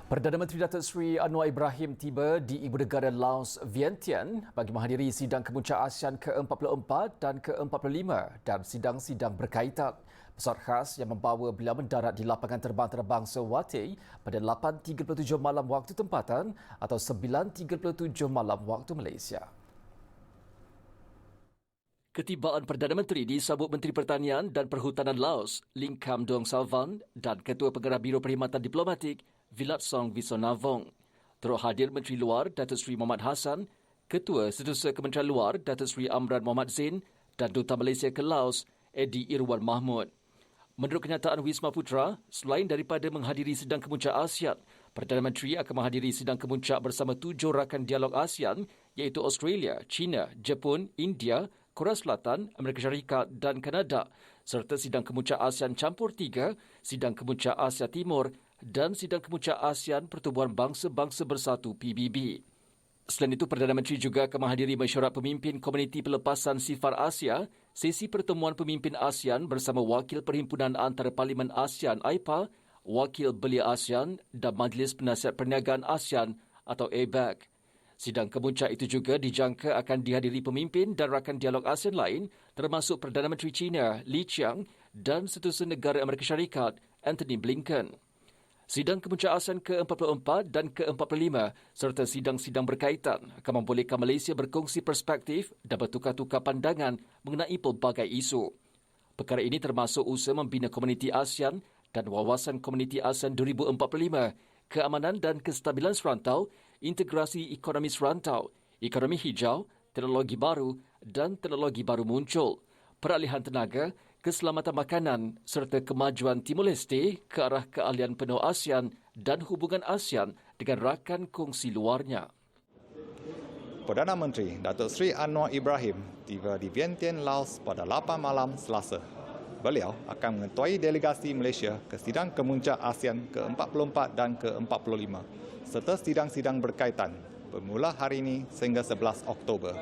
Perdana Menteri Datuk Seri Anwar Ibrahim tiba di Ibu Negara Laos, Vientiane bagi menghadiri sidang kemuncak ASEAN ke-44 dan ke-45 dan sidang-sidang berkaitan. Pesawat khas yang membawa beliau mendarat di lapangan terbang antarabangsa Wate pada 8.37 malam waktu tempatan atau 9.37 malam waktu Malaysia. Ketibaan Perdana Menteri disambut Menteri Pertanian dan Perhutanan Laos, Ling Kam Dong Salvan dan Ketua Pengarah Biro Perkhidmatan Diplomatik, Vilatsong Visonavong. Turut hadir Menteri Luar Datuk Seri Mohamad Hassan, Ketua Setiausaha Kementerian Luar Datuk Seri Amran Mohamad Zain dan Duta Malaysia ke Laos, Eddie Irwan Mahmud. Menurut kenyataan Wisma Putra, selain daripada menghadiri sidang kemuncak ASEAN, Perdana Menteri akan menghadiri sidang kemuncak bersama 7 rakan dialog ASEAN iaitu Australia, China, Jepun, India, Korea Selatan, Amerika Syarikat dan Kanada serta sidang kemuncak ASEAN Campur 3, sidang kemuncak Asia Timur dan sidang kemuncak ASEAN Pertubuhan Bangsa-Bangsa Bersatu PBB. Selain itu, Perdana Menteri juga akan menghadiri mesyuarat pemimpin Komuniti Pelepasan Sifar Asia, sesi pertemuan pemimpin ASEAN bersama Wakil Perhimpunan Antara Parlimen ASEAN AIPA, Wakil Belia ASEAN dan Majlis Penasihat Perniagaan ASEAN atau ABAC. Sidang kemuncak itu juga dijangka akan dihadiri pemimpin dan rakan dialog ASEAN lain termasuk Perdana Menteri China Li Qiang dan Setiausaha Negara Amerika Syarikat Antony Blinken. Sidang kemuncak ASEAN ke-44 dan ke-45 serta sidang-sidang berkaitan akan membolehkan Malaysia berkongsi perspektif dan bertukar-tukar pandangan mengenai pelbagai isu. Perkara ini termasuk usaha membina komuniti ASEAN dan wawasan komuniti ASEAN 2045, keamanan dan kestabilan serantau, integrasi ekonomi serantau, ekonomi hijau, teknologi baru dan teknologi baru muncul, peralihan tenaga, keselamatan makanan serta kemajuan Timur Leste ke arah keahlian penuh ASEAN dan hubungan ASEAN dengan rakan kongsi luarnya. Perdana Menteri Datuk Seri Anwar Ibrahim tiba di Vientiane, Laos pada 8 malam Selasa. Beliau akan mengetuai delegasi Malaysia ke sidang kemuncak ASEAN ke-44 dan ke-45 serta sidang-sidang berkaitan bermula hari ini sehingga 11 Oktober.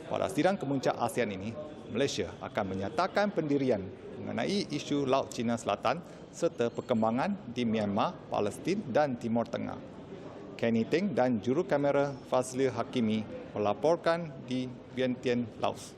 Pada sidang kemuncak ASEAN ini, Malaysia akan menyatakan pendirian mengenai isu Laut Cina Selatan serta perkembangan di Myanmar, Palestin dan Timur Tengah. Kenny Teng dan juru kamera Fazlil Hakimi melaporkan di Vientiane, Laos.